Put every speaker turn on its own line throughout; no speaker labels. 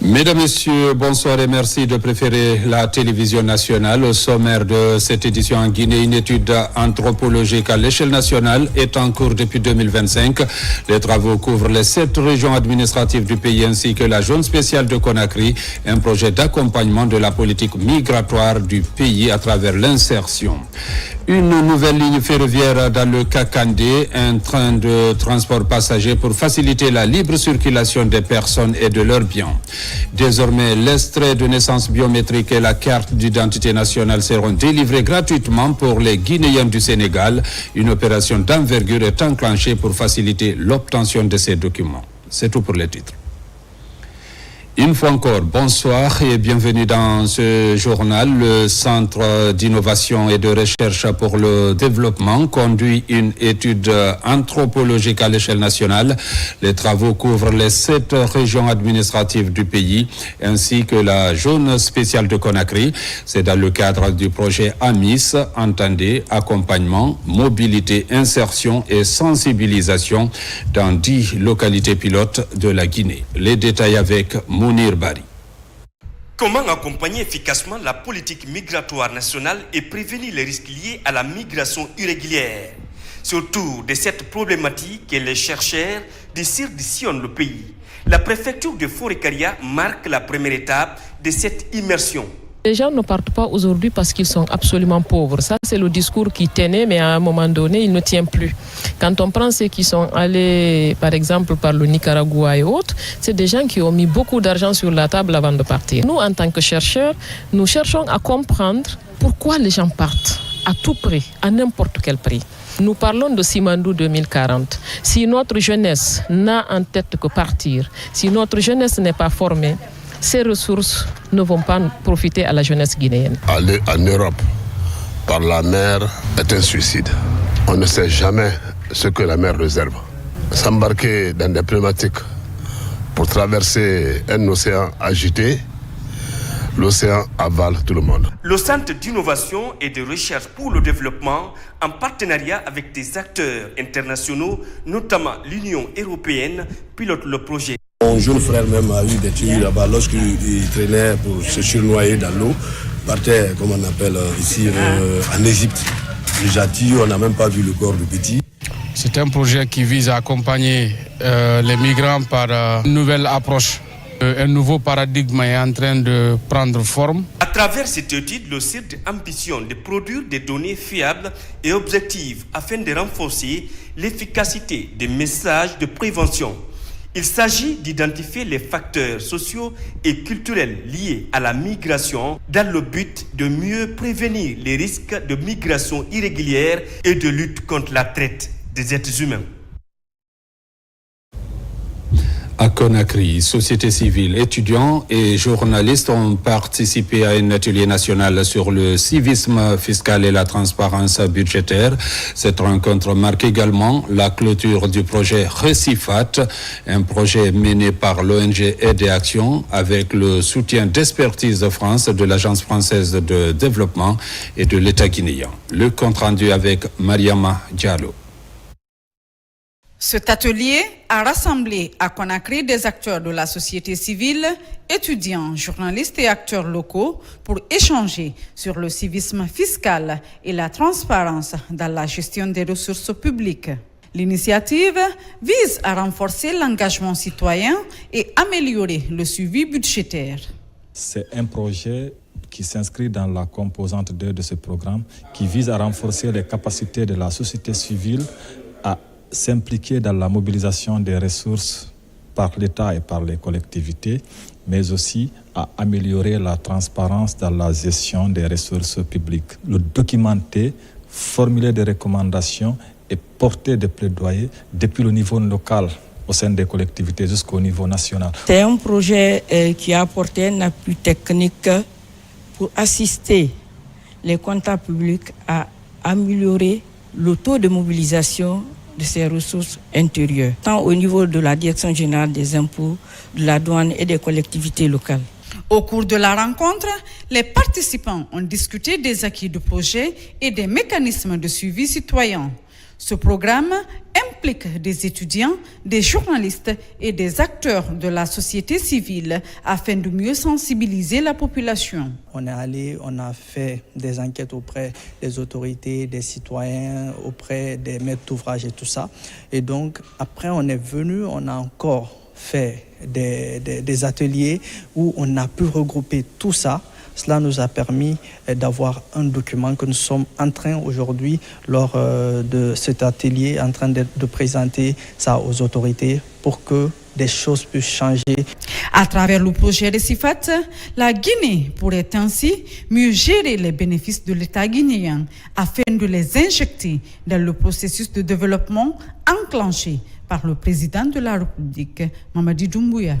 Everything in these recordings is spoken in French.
Mesdames, Messieurs, bonsoir et merci de préférer la télévision nationale. Au sommaire de cette édition en Guinée, une étude anthropologique à l'échelle nationale est en cours depuis 2025. Les travaux couvrent les 7 régions administratives du pays ainsi que la zone spéciale de Conakry, un projet d'accompagnement de la politique migratoire du pays à travers l'insertion. Une nouvelle ligne ferroviaire dans le Kakandé, un train de transport passager pour faciliter la libre circulation des personnes et de leurs biens. Désormais, l'extrait de naissance biométrique et la carte d'identité nationale seront délivrés gratuitement pour les Guinéens du Sénégal. Une opération d'envergure est enclenchée pour faciliter l'obtention de ces documents. C'est tout pour les titres. Une fois encore, bonsoir et bienvenue dans ce journal. Le Centre d'innovation et de recherche pour le développement conduit une étude anthropologique à l'échelle nationale. Les travaux couvrent les 7 régions administratives du pays ainsi que la zone spéciale de Conakry. C'est dans le cadre du projet AMIS, entendez accompagnement, mobilité, insertion et sensibilisation dans 10 localités pilotes de la Guinée. Les détails avec Mounir Bari.
Comment accompagner efficacement la politique migratoire nationale et prévenir les risques liés à la migration irrégulière? Surtout de cette problématique que les chercheurs sillonnent le pays. La préfecture de Forêt-Caria marque la première étape de cette immersion.
Les gens ne partent pas aujourd'hui parce qu'ils sont absolument pauvres. Ça, c'est le discours qui tenait, mais à un moment donné, il ne tient plus. Quand on prend ceux qui sont allés, par exemple, par le Nicaragua et autres, c'est des gens qui ont mis beaucoup d'argent sur la table avant de partir. Nous, en tant que chercheurs, nous cherchons à comprendre pourquoi les gens partent à tout prix, à n'importe quel prix. Nous parlons de Simandou 2040. Si notre jeunesse n'a en tête que partir, si notre jeunesse n'est pas formée, ces ressources ne vont pas profiter à la jeunesse guinéenne.
Aller en Europe par la mer est un suicide. On ne sait jamais ce que la mer réserve. S'embarquer dans des pneumatiques pour traverser un océan agité, l'océan avale tout le monde.
Le Centre d'innovation et de recherche pour le développement, en partenariat avec des acteurs internationaux, notamment l'Union européenne, pilote le projet.
Mon jeune frère même a eu des tuyaux là-bas lorsqu'il traînait pour se surnoyer dans l'eau. Il partait, comme on appelle ici, en Égypte. Déjà tuyau, on n'a même pas vu le corps de petit.
C'est un projet qui vise à accompagner les migrants par une nouvelle approche. Un nouveau paradigme est en train de prendre forme.
À travers cette étude, le CIRD ambitionne de produire des données fiables et objectives afin de renforcer l'efficacité des messages de prévention. Il s'agit d'identifier les facteurs sociaux et culturels liés à la migration dans le but de mieux prévenir les risques de migration irrégulière et de lutte contre la traite des êtres humains.
À Conakry, société civile, étudiants et journalistes ont participé à un atelier national sur le civisme fiscal et la transparence budgétaire. Cette rencontre marque également la clôture du projet Recifat, un projet mené par l'ONG Aide et Action avec le soutien d'Expertise de France, de l'Agence française de développement et de l'État guinéen. Le compte rendu avec Mariama Diallo.
Cet atelier a rassemblé à Conakry des acteurs de la société civile, étudiants, journalistes et acteurs locaux pour échanger sur le civisme fiscal et la transparence dans la gestion des ressources publiques. L'initiative vise à renforcer l'engagement citoyen et améliorer le suivi budgétaire.
C'est un projet qui s'inscrit dans la composante 2 de ce programme qui vise à renforcer les capacités de la société civile à s'impliquer dans la mobilisation des ressources par l'État et par les collectivités, mais aussi à améliorer la transparence dans la gestion des ressources publiques. Le documenter, formuler des recommandations et porter des plaidoyers depuis le niveau local au sein des collectivités jusqu'au niveau national.
C'est un projet qui a apporté un appui technique pour assister les comptables publics à améliorer le taux de mobilisation de ces ressources intérieures, tant au niveau de la Direction générale des impôts, de la douane et des collectivités locales.
Au cours de la rencontre, les participants ont discuté des acquis du projet et des mécanismes de suivi citoyen. Ce programme implique des étudiants, des journalistes et des acteurs de la société civile afin de mieux sensibiliser la population.
On est allé, on a fait des enquêtes auprès des autorités, des citoyens, auprès des maîtres d'ouvrage et tout ça. Et donc, après, on est venu, on a encore fait des ateliers où on a pu regrouper tout ça. Cela nous a permis d'avoir un document que nous sommes en train aujourd'hui, lors de cet atelier, en train de présenter ça aux autorités pour que des choses puissent changer.
À travers le projet Recifat, la Guinée pourrait ainsi mieux gérer les bénéfices de l'État guinéen afin de les injecter dans le processus de développement enclenché par le président de la République, Mamadi Doumbouya.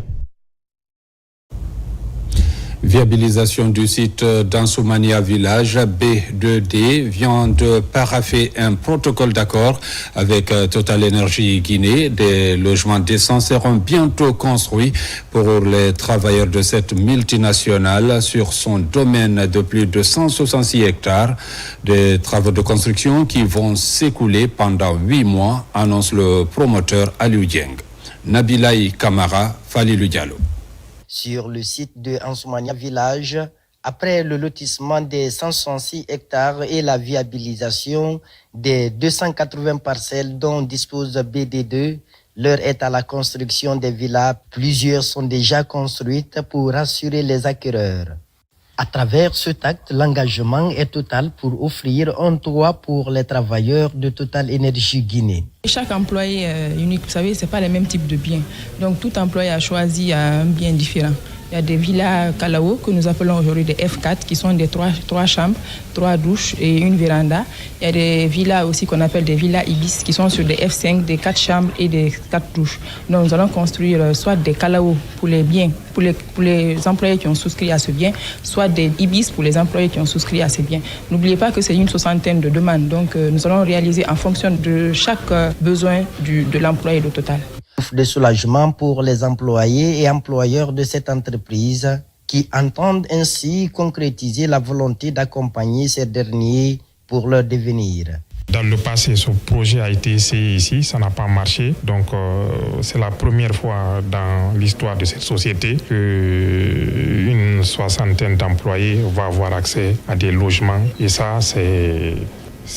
Viabilisation du site d'Ansoumania Village B2D vient de parapher un protocole d'accord avec Total Énergie Guinée. Des logements décents seront bientôt construits pour les travailleurs de cette multinationale sur son domaine de plus de 166 hectares. Des travaux de construction qui vont s'écouler pendant 8 mois, annonce le promoteur Aliou Dieng. Nabilaï Kamara, Falilou Diallo.
Sur le site de Ansoumania Village, après le lotissement des 166 hectares et la viabilisation des 280 parcelles dont dispose BD2, l'heure est à la construction des villas. Plusieurs sont déjà construites pour rassurer les acquéreurs. À travers cet acte, l'engagement est total pour offrir un toit pour les travailleurs de Total Énergie Guinée.
Chaque employé est unique, vous savez, ce n'est pas les mêmes types de biens. Donc tout employé a choisi un bien différent. Il y a des villas Kalao que nous appelons aujourd'hui des F4 qui sont des 3 chambres, 3 douches et une véranda. Il y a des villas aussi qu'on appelle des villas Ibis qui sont sur des F5, des 4 chambres et des 4 douches. Donc nous allons construire soit des Kalao pour les biens, pour les employés qui ont souscrit à ce bien, soit des Ibis pour les employés qui ont souscrit à ces biens. N'oubliez pas que c'est une 60aine de demandes. Donc nous allons réaliser en fonction de chaque besoin de l'employé de Total.
De soulagement pour les employés et employeurs de cette entreprise qui entendent ainsi concrétiser la volonté d'accompagner ces derniers pour leur devenir.
Dans le passé, ce projet a été essayé ici, ça n'a pas marché. Donc, c'est la première fois dans l'histoire de cette société qu'une 60aine d'employés va avoir accès à des logements. Et ça, c'est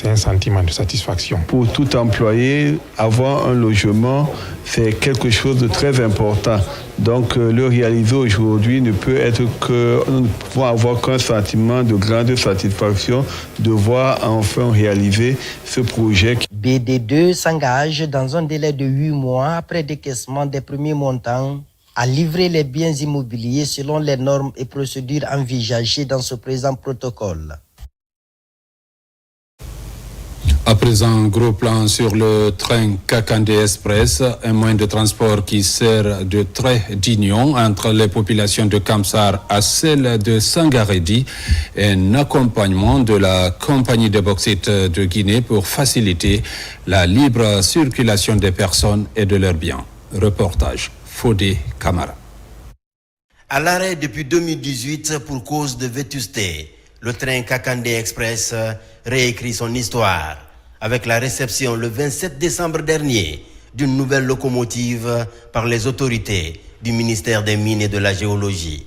un sentiment de satisfaction.
Pour tout employé, avoir un logement, c'est quelque chose de très important. Donc, le réaliser aujourd'hui ne peut être que, nous ne pouvons avoir qu'un sentiment de grande satisfaction de voir enfin réaliser ce projet.
BD2 s'engage dans un délai de 8 mois après décaissement des premiers montants à livrer les biens immobiliers selon les normes et procédures envisagées dans ce présent protocole.
À présent, un gros plan sur le train Kakandé Express, un moyen de transport qui sert de trait d'union entre les populations de Kamsar à celles de Sangaredi, un accompagnement de la compagnie de bauxite de Guinée pour faciliter la libre circulation des personnes et de leurs biens. Reportage Fodé Camara.
À l'arrêt depuis 2018 pour cause de vétusté, le train Kakandé Express réécrit son histoire avec la réception le 27 décembre dernier d'une nouvelle locomotive par les autorités du ministère des Mines et de la Géologie.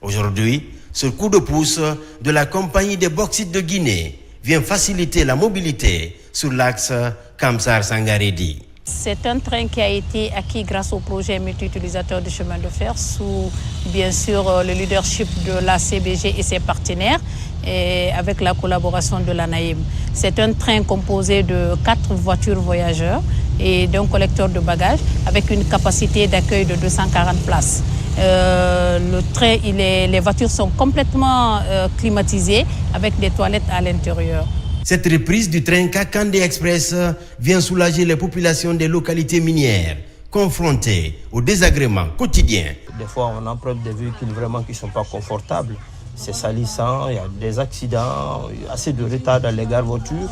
Aujourd'hui, ce coup de pouce de la compagnie des bauxites de Guinée vient faciliter la mobilité sur l'axe Kamsar-Sangaredi.
C'est un train qui a été acquis grâce au projet multi-utilisateur du chemin de fer sous, bien sûr, le leadership de la CBG et ses partenaires et avec la collaboration de l'ANAIM. C'est un train composé de 4 voitures voyageurs et d'un collecteur de bagages avec une capacité d'accueil de 240 places. Le train, les voitures sont complètement climatisées avec des toilettes à l'intérieur.
Cette reprise du train Kakandé Express vient soulager les populations des localités minières confrontées au désagrément quotidien.
Des fois, on emprunte des véhicules vraiment qui ne sont pas confortables. C'est salissant, il y a des accidents, il y a assez de retard dans les gares voitures.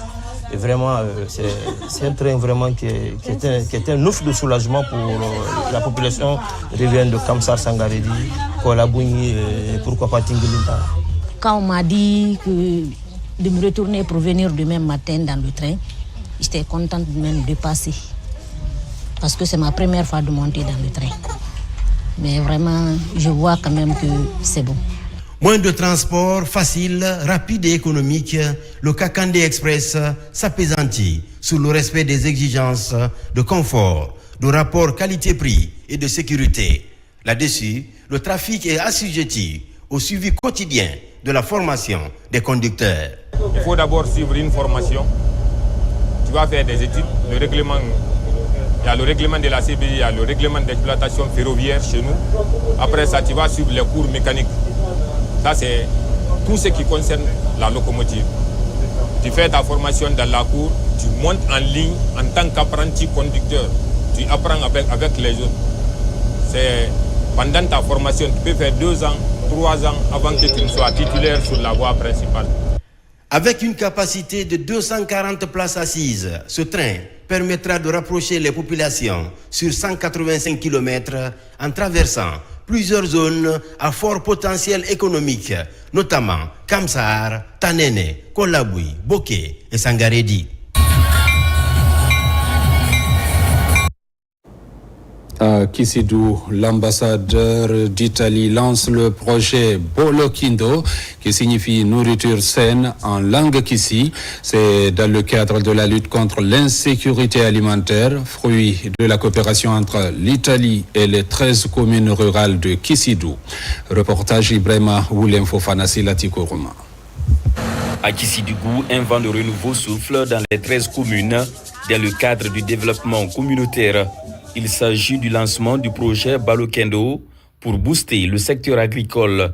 Et vraiment, c'est un train vraiment qui est un offre de soulagement pour la population rivière de Kamsar, Sangaredi, Kolabouni et pourquoi pas Tingulinta.
Quand on m'a dit de me retourner pour venir demain matin dans le train, j'étais contente même de passer. Parce que c'est ma première fois de monter dans le train. Mais vraiment, je vois quand même que c'est bon.
Moins de transport facile, rapide et économique, le Kakandé Express s'appesantit sous le respect des exigences de confort, de rapport qualité-prix et de sécurité. Là-dessus, le trafic est assujetti au suivi quotidien de la formation des conducteurs.
Il faut d'abord suivre une formation. Tu vas faire des études, le règlement. Il y a le règlement de la CBI, il y a le règlement d'exploitation ferroviaire chez nous. Après ça, tu vas suivre les cours mécaniques. Ça, c'est tout ce qui concerne la locomotive. Tu fais ta formation dans la cour, tu montes en ligne en tant qu'apprenti conducteur. Tu apprends avec les autres. C'est pendant ta formation, tu peux faire 2 ans, 3 ans avant que tu ne sois titulaire sur la voie principale.
Avec une capacité de 240 places assises, ce train permettra de rapprocher les populations sur 185 km en traversant plusieurs zones à fort potentiel économique, notamment Kamsar, Tanene, Kolabui, Boké et Sangaredi.
À Kisidou, l'ambassadeur d'Italie lance le projet Bolokindo, qui signifie nourriture saine en langue Kissi. C'est dans le cadre de la lutte contre l'insécurité alimentaire, fruit de la coopération entre l'Italie et les 13 communes rurales de Kisidou. Reportage Ibrahima Woulem Fofana Silatikoruma.
À Kissidougou, un vent de renouveau souffle dans les 13 communes dans le cadre du développement communautaire. Il s'agit du lancement du projet Balokendo pour booster le secteur agricole.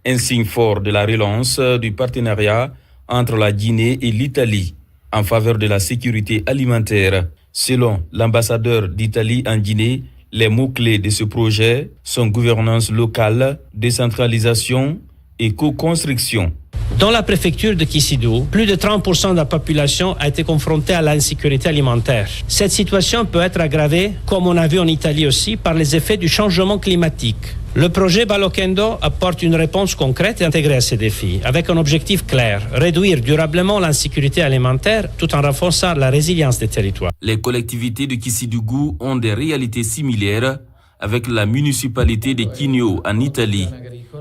Un signe fort de la relance du partenariat entre la Guinée et l'Italie en faveur de la sécurité alimentaire. Selon l'ambassadeur d'Italie en Guinée, les mots-clés de ce projet sont gouvernance locale, décentralisation et co-construction.
Dans la préfecture de Kisidou, plus de 30% de la population a été confrontée à l'insécurité alimentaire. Cette situation peut être aggravée, comme on a vu en Italie aussi, par les effets du changement climatique. Le projet Balokendo apporte une réponse concrète et intégrée à ces défis, avec un objectif clair, réduire durablement l'insécurité alimentaire tout en renforçant la résilience des territoires.
Les collectivités de Kissidougou ont des réalités similaires avec la municipalité de Kinyo en Italie.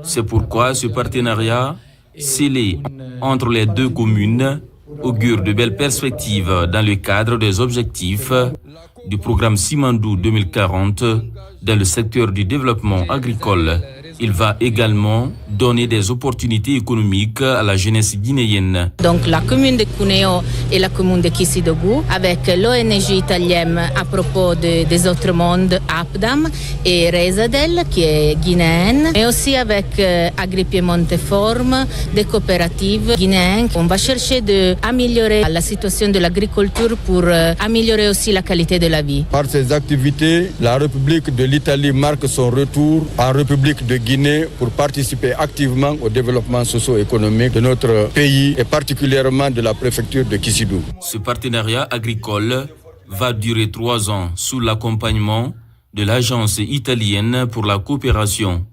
C'est pourquoi ce partenariat scellé entre les 2 communes augure de belles perspectives dans le cadre des objectifs du programme Simandou 2040 dans le secteur du développement agricole. Il va également donner des opportunités économiques à la jeunesse guinéenne.
Donc la commune de Cuneo et la commune de Kissidougou, avec l'ONG italienne à propos des autres mondes, APDAM, et Rezadel, qui est guinéenne, mais aussi avec Agripiemonte Forum, des coopératives guinéennes. On va chercher d'améliorer la situation de l'agriculture pour améliorer aussi la qualité de la vie.
Par ces activités, la République de l'Italie marque son retour en République de Guinée pour participer activement au développement socio-économique de notre pays et particulièrement de la préfecture de Kisidou.
Ce partenariat agricole va durer 3 ans sous l'accompagnement de l'Agence italienne pour la coopération.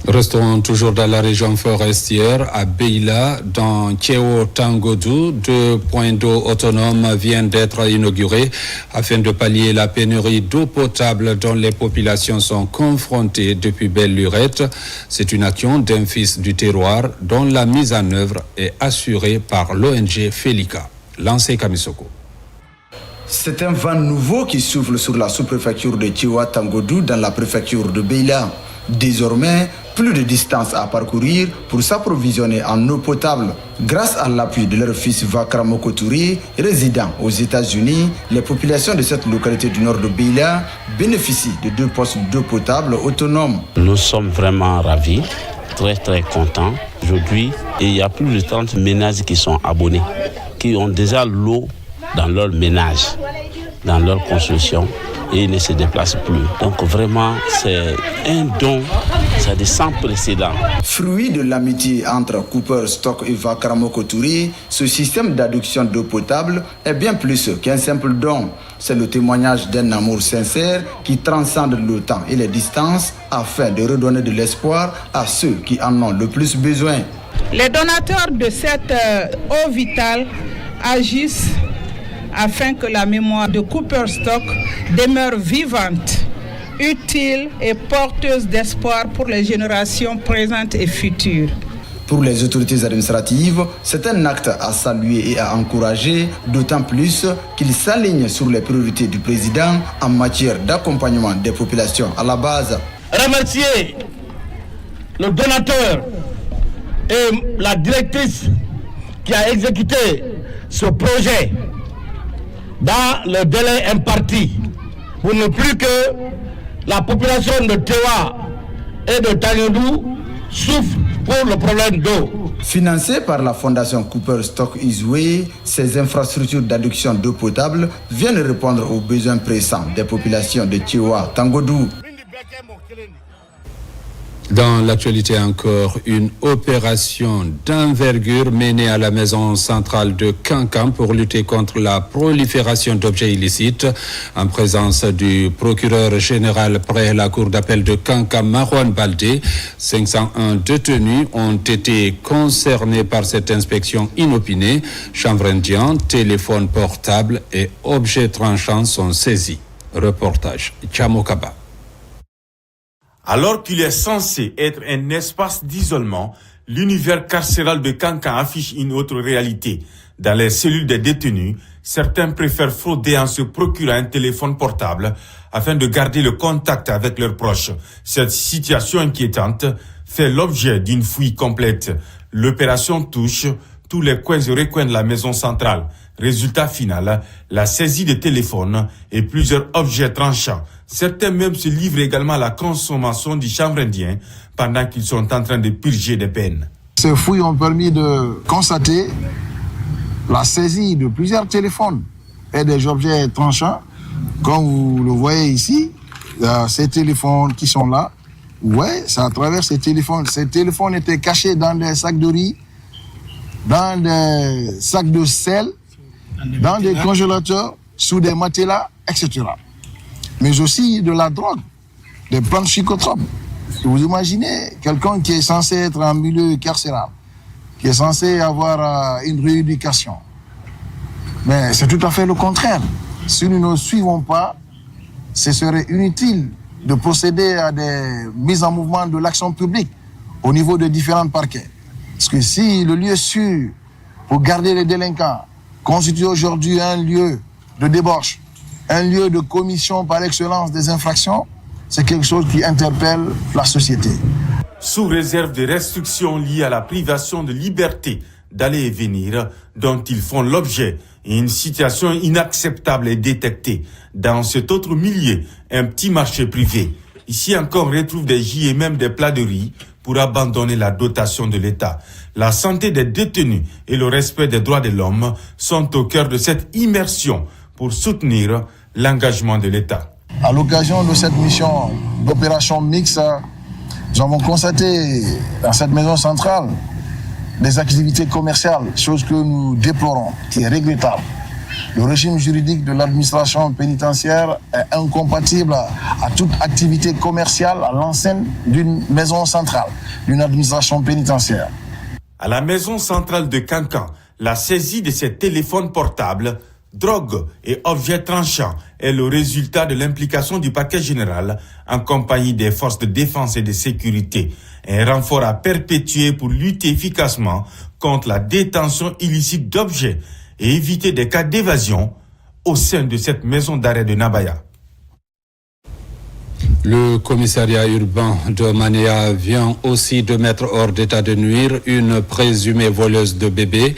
Restons toujours dans la région forestière, à Beila, dans Tchéo Tangodou. 2 points d'eau autonomes viennent d'être inaugurés afin de pallier la pénurie d'eau potable dont les populations sont confrontées depuis belle lurette. C'est une action d'un fils du terroir dont la mise en œuvre est assurée par l'ONG Felika. Lancé Kamisoko.
C'est un vent nouveau qui souffle sur la sous-préfecture de Tchéo Tangodou dans la préfecture de Beila. Désormais, plus de distance à parcourir pour s'approvisionner en eau potable. Grâce à l'appui de leur fils Vakramoko Touré, résident aux États-Unis, les populations de cette localité du nord de Beila bénéficient de 2 postes d'eau potable autonomes.
Nous sommes vraiment ravis, très contents. Aujourd'hui, il y a plus de 30 ménages qui sont abonnés, qui ont déjà l'eau dans leur ménage, dans leur construction, et ils ne se déplacent plus. Donc vraiment, c'est un don, c'est sans précédent.
Fruit de l'amitié entre Cooper Stock et Vakramoko Touré, ce système d'adduction d'eau potable est bien plus qu'un simple don. C'est le témoignage d'un amour sincère qui transcende le temps et les distances afin de redonner de l'espoir à ceux qui en ont le plus besoin.
Les donateurs de cette eau vitale
agissent afin que la mémoire de Cooper Stock demeure vivante, utile et porteuse d'espoir pour les générations présentes et futures.
Pour les autorités administratives, c'est un acte à saluer et à encourager, d'autant plus qu'il s'aligne sur les priorités du président en matière d'accompagnement des populations à la base.
Remercier le donateur et la directrice qui a exécuté ce projet dans le délai imparti pour ne plus que la population de Tewa et de Tangodou souffre pour le problème d'eau.
Financé par la fondation Cooper Stock Izwe, ces infrastructures d'adduction d'eau potable viennent répondre aux besoins pressants des populations de Tewa, Tangodou.
Dans l'actualité encore, une opération d'envergure menée à la maison centrale de Kankan pour lutter contre la prolifération d'objets illicites en présence du procureur général près la cour d'appel de Kankan, Marwan Baldé. 501 détenus ont été concernés par cette inspection inopinée. Chanvre indien, téléphone portable et objets tranchants sont saisis. Reportage Chamokaba.
Alors qu'il est censé être un espace d'isolement, l'univers carcéral de Kankan affiche une autre réalité. Dans les cellules des détenus, certains préfèrent frauder en se procurant un téléphone portable afin de garder le contact avec leurs proches. Cette situation inquiétante fait l'objet d'une fouille complète. L'opération touche tous les coins et recoins de la maison centrale. Résultat final, la saisie de téléphones et plusieurs objets tranchants. Certains même se livrent également à la consommation du chanvre indien pendant qu'ils sont en train de purger des peines.
Ces fouilles ont permis de constater la saisie de plusieurs téléphones et des objets tranchants. Comme vous le voyez ici, ces téléphones qui sont là, ouais, c'est à travers ces téléphones. Ces téléphones étaient cachés dans des sacs de riz, dans des sacs de sel, dans des congélateurs, sous des matelas, etc. Mais aussi de la drogue, des plantes psychotropes. Vous imaginez quelqu'un qui est censé être en milieu carcéral, qui est censé avoir une rééducation. Mais c'est tout à fait le contraire. Si nous ne suivons pas, ce serait inutile de procéder à des mises en mouvement de l'action publique au niveau de différents parquets. Parce que si le lieu sûr pour garder les délinquants constitue aujourd'hui un lieu de débauche, un lieu de commission par excellence des infractions, c'est quelque chose qui interpelle la société.
Sous réserve des restrictions liées à la privation de liberté d'aller et venir dont ils font l'objet, et une situation inacceptable est détectée. Dans cet autre milieu, un petit marché privé. Ici encore, on retrouve des jus et même des plats de riz pour abandonner la dotation de l'État. La santé des détenus et le respect des droits de l'homme sont au cœur de cette immersion pour soutenir l'engagement de l'État.
À l'occasion de cette mission d'opération mixte, nous avons constaté dans cette maison centrale des activités commerciales, chose que nous déplorons, qui est regrettable. Le régime juridique de l'administration pénitentiaire est incompatible à toute activité commerciale à l'enseigne d'une maison centrale, d'une administration pénitentiaire.
À la maison centrale de Kankan, la saisie de ces téléphones portables, drogue et objets tranchants est le résultat de l'implication du parquet général en compagnie des forces de défense et de sécurité. Un renfort à perpétuer pour lutter efficacement contre la détention illicite d'objets et éviter des cas d'évasion au sein de cette maison d'arrêt de Nabaya.
Le commissariat urbain de Manéa vient aussi de mettre hors d'état de nuire une présumée voleuse de bébés.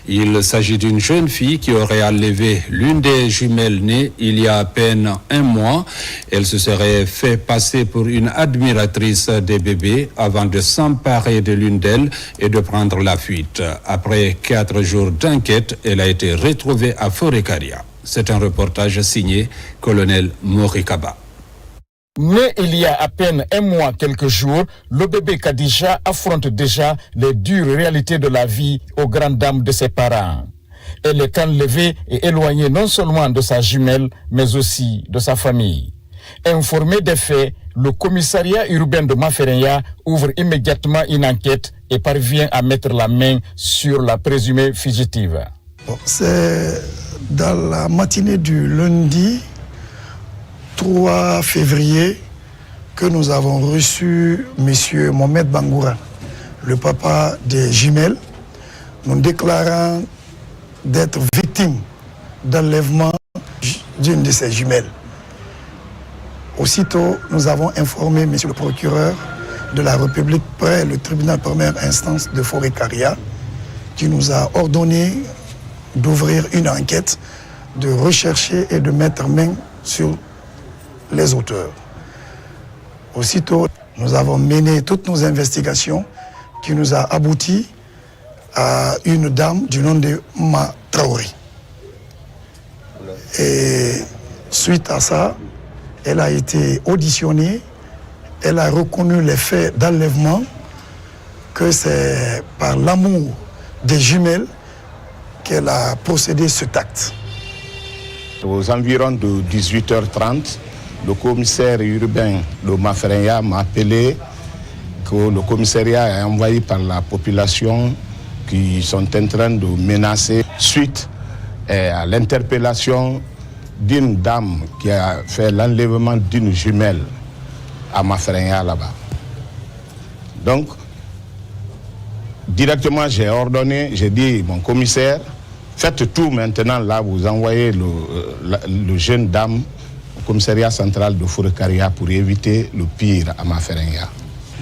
Il s'agit d'une jeune fille qui aurait enlevé l'une des jumelles nées il y a à peine un mois. Elle se serait fait passer pour une admiratrice des bébés avant de s'emparer de l'une d'elles et de prendre la fuite. Après 4 jours d'enquête, elle a été retrouvée à Forêt-Caria. C'est un reportage signé Colonel Morikaba.
Né il y a à peine un mois, quelques jours, le bébé Khadija affronte déjà les dures réalités de la vie aux grandes dames de ses parents. Elle est enlevée et éloignée non seulement de sa jumelle, mais aussi de sa famille. Informé des faits, le commissariat urbain de Mafereya ouvre immédiatement une enquête et parvient à mettre la main sur la présumée fugitive.
C'est dans la matinée du lundi 3 février que nous avons reçu M. Mohamed Bangoura, le papa des jumelles, nous déclarant d'être victime d'enlèvement d'une de ses jumelles. Aussitôt, nous avons informé M. le procureur de la République près le tribunal première instance de Forêt-Caria, qui nous a ordonné d'ouvrir une enquête, de rechercher et de mettre main sur les auteurs. Aussitôt, nous avons mené toutes nos investigations qui nous a abouti à une dame du nom de Ma Traoré. Et suite à ça, elle a été auditionnée, elle a reconnu les faits d'enlèvement, que c'est par l'amour des jumelles qu'elle a procédé cet acte.
Aux environs de 18h30, le commissaire urbain de Mafrenya m'a appelé que le commissariat est envahi par la population qui sont en train de menacer suite à l'interpellation d'une dame qui a fait l'enlèvement d'une jumelle à Mafrenya là-bas. Donc, directement j'ai ordonné, j'ai dit, mon commissaire, faites tout maintenant là, vous envoyez le jeune dame au commissariat central de Forêt-Caria pour éviter le pire à Mafrenya.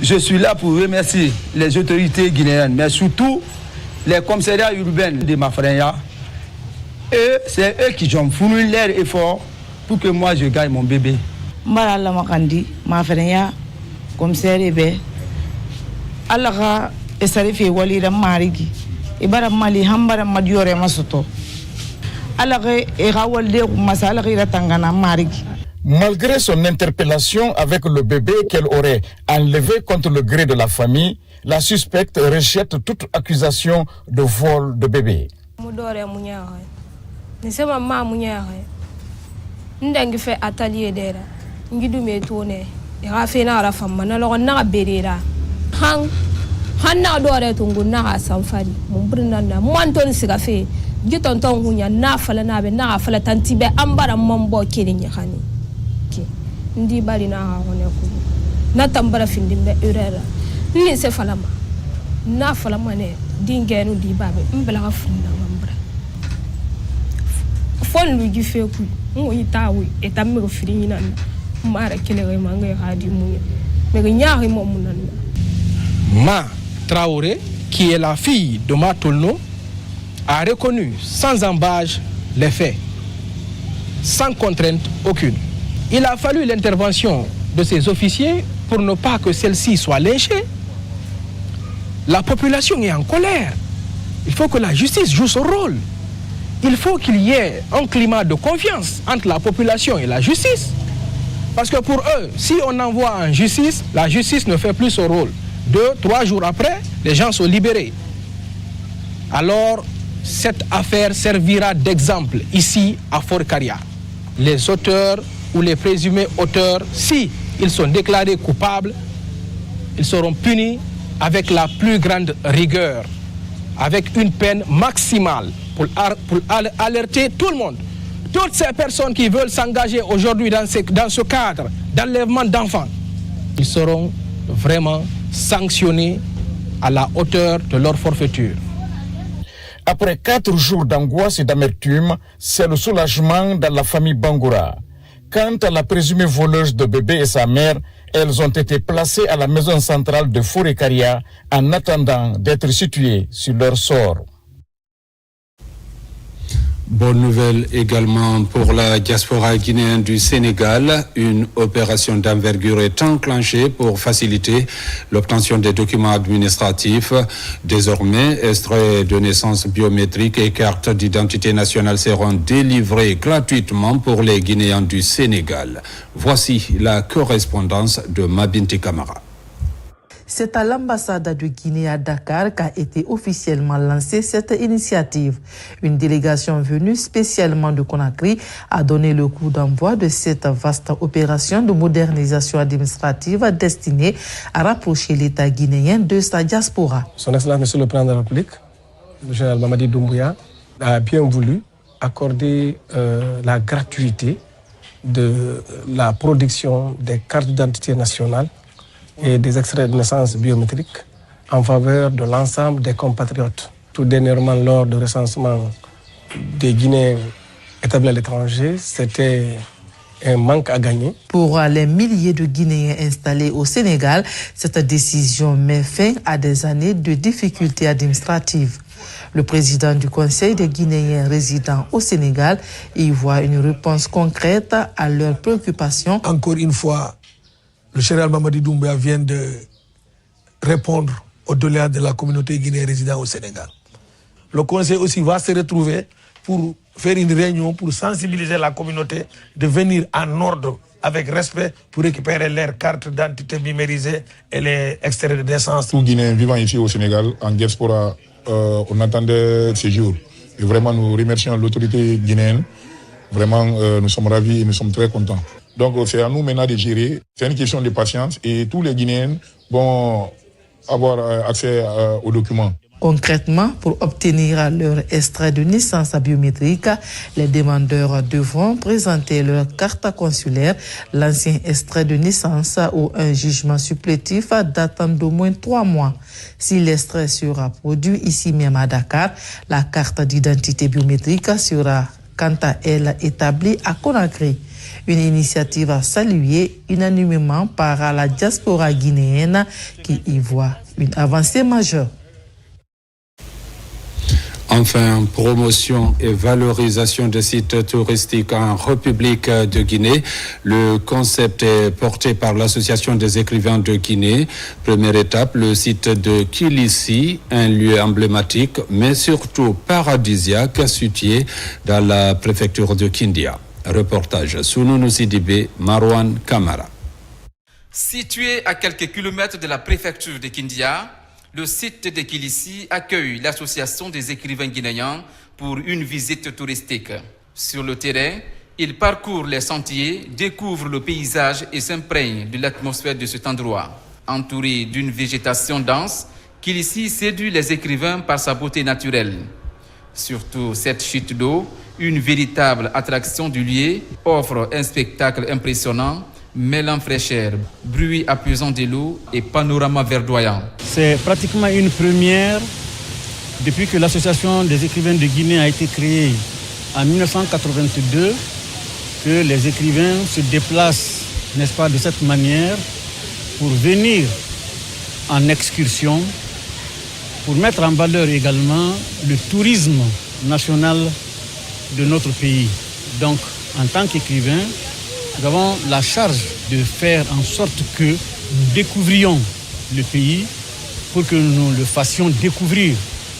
Je suis là pour remercier les autorités guinéennes, mais surtout les commissariats urbains de Mafrenya. Et c'est eux qui ont fourni leur effort pour que moi je gagne mon bébé.
Marala Makandi, Mafrenya, commissaire Ebe, Alaga, Esarife Walira Marigi, Ibara Mali, Hambara Madiore Masoto. Alaga, Erawalde, Masala Tangana Marigi.
Malgré son interpellation avec le bébé qu'elle aurait enlevé contre le gré de la famille, la suspecte rejette toute accusation de vol de bébé.
Atelier dera ngidu me tone ya fe na ara famma na lo na berera han na dore tungu na sanfari mun burna na mon ton siga fe giton ton hunya na fala na be na fala tantibe ambara mombo kirin ya hani ki ndi bari na ha hone ku na tambara findimbe urera ni se falama na falama ne dingenu di babe mbela ga funda ngambra fon lu gi fe ku
Ma Traoré, qui est la fille de Ma Tolno, a reconnu sans embâche les faits, sans contrainte aucune. Il a fallu l'intervention de ces officiers pour ne pas que celle-ci soit lynchée. La population est en colère. Il faut que la justice joue son rôle. Il faut qu'il y ait un climat de confiance entre la population et la justice. Parce que pour eux, si on envoie en justice, la justice ne fait plus son rôle. 2-3 jours après, les gens sont libérés. Alors, cette affaire servira d'exemple ici à Forêt-Caria. Les auteurs ou les présumés auteurs, si ils sont déclarés coupables, ils seront punis avec la plus grande rigueur, avec une peine maximale pour alerter tout le monde. Toutes ces personnes qui veulent s'engager aujourd'hui dans ce cadre d'enlèvement d'enfants, ils seront vraiment sanctionnés à la hauteur de leur forfaiture.
Après 4 jours d'angoisse et d'amertume, c'est le soulagement dans la famille Bangoura. Quant à la présumée voleuse de bébé et sa mère, elles ont été placées à la maison centrale de Forêt-Caria en attendant d'être situées sur leur sort.
Bonne nouvelle également pour la diaspora guinéenne du Sénégal. Une opération d'envergure est enclenchée pour faciliter l'obtention des documents administratifs. Désormais, extraits de naissance biométriques et cartes d'identité nationale seront délivrés gratuitement pour les Guinéens du Sénégal. Voici la correspondance de Mabinti Kamara.
C'est à l'ambassade de Guinée à Dakar qu'a été officiellement lancée cette initiative. Une délégation venue spécialement de Conakry a donné le coup d'envoi de cette vaste opération de modernisation administrative destinée à rapprocher l'État guinéen de sa diaspora.
Son Excellence Monsieur le Président de la République, le général Mamadi Doumbouya, a bien voulu accorder la gratuité de la production des cartes d'identité nationale et des extraits de naissance biométriques en faveur de l'ensemble des compatriotes. Tout dernièrement, lors du recensement des Guinéens établis à l'étranger, c'était un manque à gagner.
Pour les milliers de Guinéens installés au Sénégal, cette décision met fin à des années de difficultés administratives. Le président du Conseil des Guinéens résidant au Sénégal y voit une réponse concrète à leurs préoccupations.
Encore une fois, le général Mamadi Doumbouya vient de répondre aux doléances de la communauté guinéenne résidant au Sénégal. Le Conseil aussi va se retrouver pour faire une réunion pour sensibiliser la communauté de venir en ordre avec respect pour récupérer leurs cartes d'identité numérisées et les extraits de naissance.
Tous Guinéens vivant ici au Sénégal, en diaspora, on attendait ces jours. Et vraiment, nous remercions l'autorité guinéenne. Vraiment, nous sommes ravis et nous sommes très contents. Donc, c'est à nous maintenant de gérer. C'est une question de patience et tous les Guinéens vont avoir accès aux documents.
Concrètement, pour obtenir leur extrait de naissance biométrique, les demandeurs devront présenter leur carte consulaire, l'ancien extrait de naissance ou un jugement supplétif datant d'au moins 3 mois. Si l'extrait sera produit ici même à Dakar, la carte d'identité biométrique sera quant à elle établie à Conakry. Une initiative saluée unanimement par la diaspora guinéenne qui y voit une avancée majeure.
Enfin, promotion et valorisation des sites touristiques en République de Guinée. Le concept est porté par l'Association des écrivains de Guinée. Première étape, le site de Kilissi, un lieu emblématique, mais surtout paradisiaque, situé dans la préfecture de Kindia. Reportage Sounou Sidibé, Marwan Kamara.
Situé à quelques kilomètres de la préfecture de Kindia, le site de Kilissi accueille l'association des écrivains guinéens pour une visite touristique. Sur le terrain, ils parcourent les sentiers, découvrent le paysage et s'imprègnent de l'atmosphère de cet endroit. Entouré d'une végétation dense, Kilissi séduit les écrivains par sa beauté naturelle. Surtout cette chute d'eau, une véritable attraction du lieu, offre un spectacle impressionnant, mêlant fraîcheur, bruit apaisant de l'eau et panorama verdoyant.
C'est pratiquement une première depuis que l'Association des écrivains de Guinée a été créée en 1982, que les écrivains se déplacent, n'est-ce pas, de cette manière pour venir en excursion, pour mettre en valeur également le tourisme national de notre pays. Donc, en tant qu'écrivains, nous avons la charge de faire en sorte que nous découvrions le pays pour que nous le fassions découvrir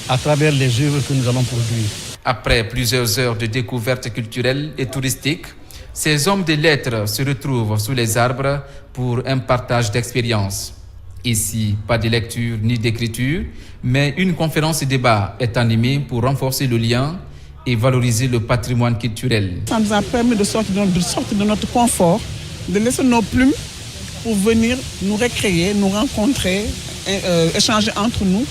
à travers les œuvres que nous allons produire.
Après plusieurs heures de découvertes culturelles et touristiques, ces hommes de lettres se retrouvent sous les arbres pour un partage d'expériences. Ici, pas de lecture ni d'écriture, mais une conférence et débat est animée pour renforcer le lien et valoriser le patrimoine culturel.
Ça nous a permis de sortir de notre confort, de laisser nos plumes pour venir nous recréer, nous rencontrer, échanger entre nous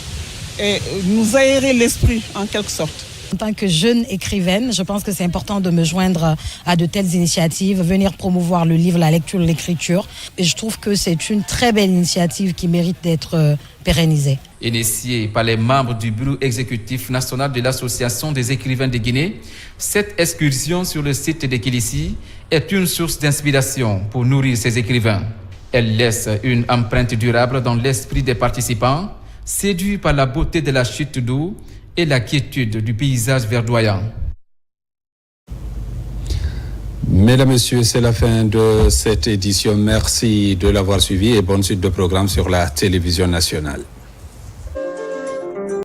et nous aérer l'esprit en quelque sorte.
En tant que jeune écrivaine, je pense que c'est important de me joindre à de telles initiatives, venir promouvoir le livre, la lecture, l'écriture. Et je trouve que c'est une très belle initiative qui mérite d'être pérennisée.
Initiée par les membres du bureau exécutif national de l'Association des écrivains de Guinée, cette excursion sur le site de Kilissi est une source d'inspiration pour nourrir ces écrivains. Elle laisse une empreinte durable dans l'esprit des participants, séduits par la beauté de la chute d'eau et la quiétude du paysage verdoyant.
Mesdames, Messieurs, c'est la fin de cette édition. Merci de l'avoir suivi et bonne suite de programme sur la télévision nationale.